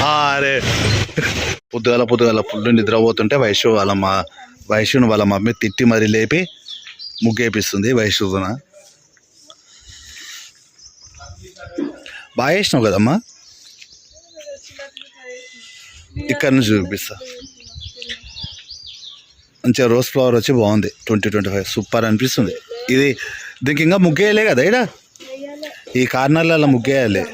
అరే పొద్దుగాల ఫుల్ నిద్రపోతుంటే వైశ్యుని వాళ్ళ మమ్మీ తిట్టి మరీ లేపి ముగ్గేపిస్తుంది. వైశ్యున బాగా వేసినావు కదమ్మా. ఇక్కడ నుంచి చూపిస్తా. మంచిగా రోజ్ ఫ్లవర్ వచ్చి బాగుంది. 2025 సూపర్ అనిపిస్తుంది. ఇది దీనికి ఇంకా ముగ్గేయలే కదా ఇడ, ఈ కార్నర్లలో ముగ్గేయాలి.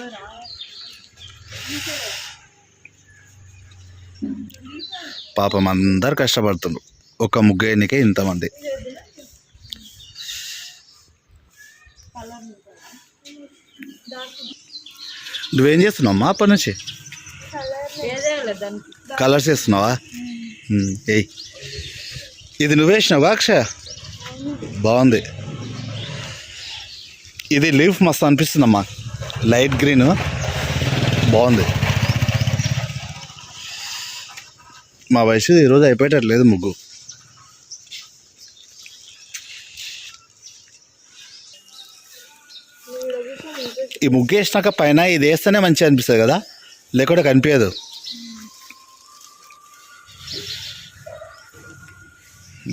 పాపం అందరు కష్టపడుతుండ్రు ఒక ముగ్గేయనికే ఇంతమంది. నువ్వేం చేస్తున్నావు అమ్మా అప్పటి నుంచి? కలర్స్ వేస్తున్నావా? ఏయ్ ఇది నువ్వేసినావా అక్షయ? బాగుంది. ఇది లీఫ్ మస్తు అనిపిస్తుందమ్మా, లైట్ గ్రీన్ బాగుంది. మా వయసు ఈరోజు అయిపోయేటట్లేదు ముగ్గు. ఈ ముగ్గు వేసినాక పైన ఇది వేస్తేనే మంచిగా అనిపిస్తుంది కదా, లేకుంటే కనిపించదు.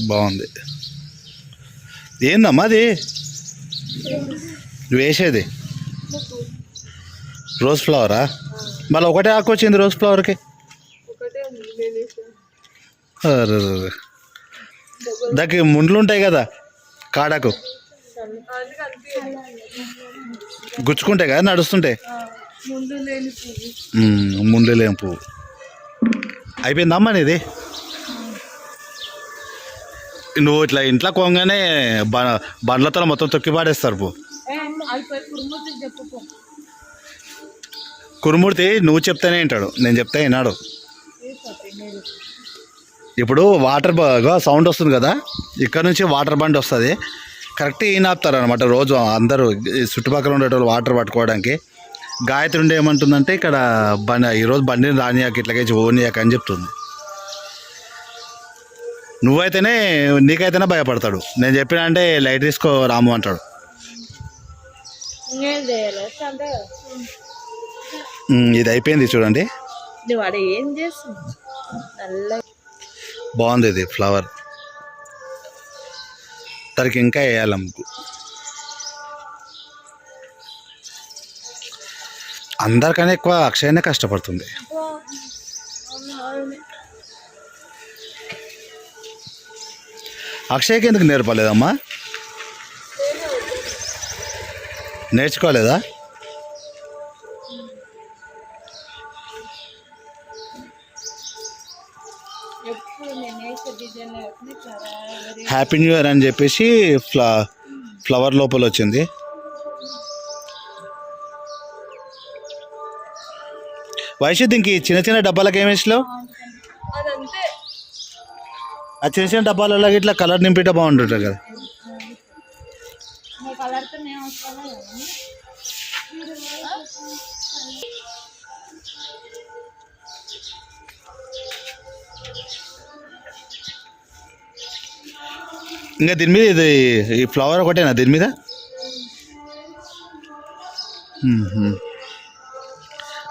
బాగుంది. ఏందమ్మా అది నువ్వు వేసేది? రోజ్ ఫ్లవరా? మళ్ళీ ఒకటే ఆకు వచ్చింది రోజ్ ఫ్లవర్కి. దానికి ముండ్లు ఉంటాయి కదా కాడకు, గుచ్చుకుంటాయి కదా నడుస్తుంటే. ముందు లేని పువ్వు అయిపోయిందమ్మా నీది. నువ్వు ఇట్లా ఇంట్లో కొంగానే బండ్లతో మొత్తం తొక్కి పాడేస్తారు పో. కురుమూర్తి నువ్వు చెప్తానే వింటాడు, నేను చెప్తే విన్నాడు. ఇప్పుడు వాటర్ సౌండ్ వస్తుంది కదా, ఇక్కడ నుంచి వాటర్ బండి వస్తుంది. కరెక్ట్ ఈయన ఆపుతారు అనమాట రోజు అందరూ చుట్టుపక్కల ఉండేటోళ్ళు వాటర్ పట్టుకోవడానికి. గాయత్రి ఉండే ఏమంటుందంటే ఇక్కడ ఈరోజు బండిని రానియాక ఇట్లాగేసి ఓనియాక అని చెప్తుంది. నువ్వైతేనే నీకైతేనే భయపడతాడు. నేను చెప్పిన అంటే లైట్ తీసుకో రాము అంటాడు. ఇది అయిపోయింది చూడండి, బాగుంది. ఇది ఫ్లవర్ తనకి ఇంకా వేయాలి ముగ్గు. అందరికన్నా ఎక్కువ అక్షయనే కష్టపడుతుంది. అక్షయ్కి ఎందుకు నేర్పలేదమ్మా? నేర్చుకోలేదా? హ్యాపీ న్యూ ఇయర్ అని చెప్పేసి ఫ్లవర్ లోపల వచ్చింది. వైశ్య దీనికి చిన్న చిన్న డబ్బాలకు ఏమి వేసినావు? ఆ చిన్న చిన్న డబ్బాలలో ఇట్లా కలర్ నింపితే బాగుంటుంటుంది కదా. ఇంకా దీని మీద ఇది ఈ ఫ్లవర్ ఒకటేనా దీని మీద?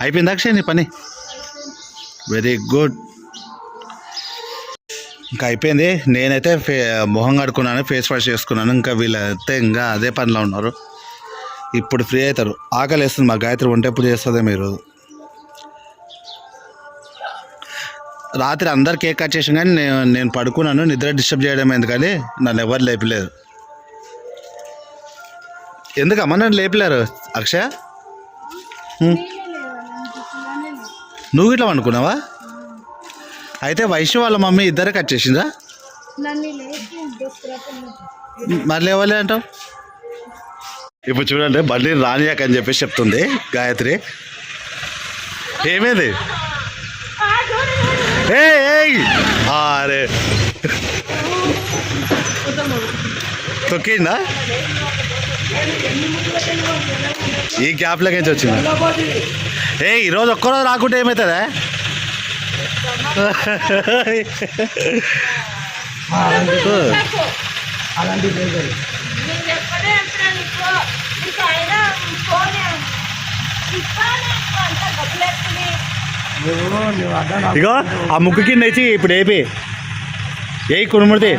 అయిపోయింది అక్షయ్ నీ పని. Very good. ఇంకా అయిపోయింది. నేనైతే మొహం కడుక్కున్నాను, ఫేస్ వాష్ చేసుకున్నాను. ఇంకా వీళ్ళైతే ఇంకా అదే పనిలో ఉన్నారు. ఇప్పుడు ఫ్రీ అవుతారు. ఆకలి వేస్తుంది. మా గాయత్రి వంట ఎప్పుడు చేస్తుందే మీరు. రాత్రి అందరు కేక్ కట్ చేసాం కానీ నేను పడుకున్నాను. నిద్ర డిస్టర్బ్ చేయడం ఎందుకని నన్ను ఎవరు లేపలేరు. ఎందుకమ్మా నన్ను లేపలేరు అక్షయ? నువ్వు ఇట్లా అనుకున్నావా? అయితే వైశ్య వాళ్ళ మమ్మీ ఇద్దరే కట్ చేసిందా? మళ్ళీ ఎవరే అంటావు? ఇప్పుడు చూడండి బండి రానియాక అని చెప్పేసి చెప్తుంది గాయత్రి. ఏమేది? అరే తొక్కిందా? ఈ గ్యాప్లోకి నుంచి వచ్చింది. ఈరోజు ఒక్కరోజు రాకుంటే ఏమవుతుందా? ఇగో ఆ ముక్కు కింద వేసి ఇప్పుడు ఏపి ఏ కురుముడితే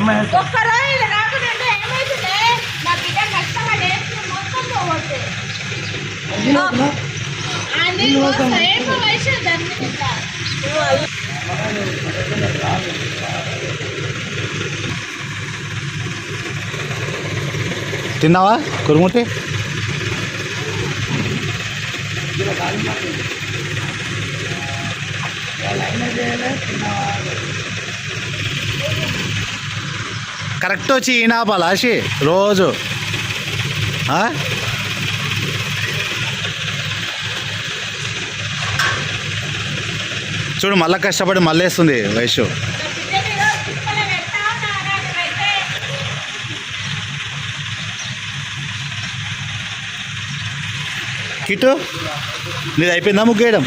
తిన్నావా కురుముడితే కరెక్ట్ వచ్చి ఈనాపాలా ఆశి రోజు చూడు మళ్ళీ కష్టపడి మళ్ళీ వేస్తుంది వయసు కిట్టు నీది అయిపోయిందా ముగ్గేయడం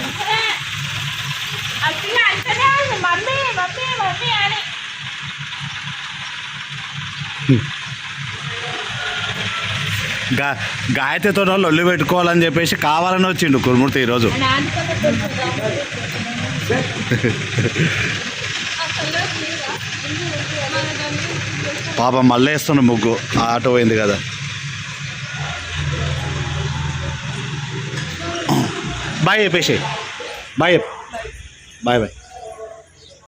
గాయత్రితో లొల్లి పెట్టుకోవాలని చెప్పేసి కావాలని వచ్చిండు కురుమూర్తి ఈరోజు పాపం మళ్ళీ వేస్తున్న ముగ్గు ఆటో పోయింది కదా బాయ్ చెప్పేసి బాయ్ బాయ్ బాయ్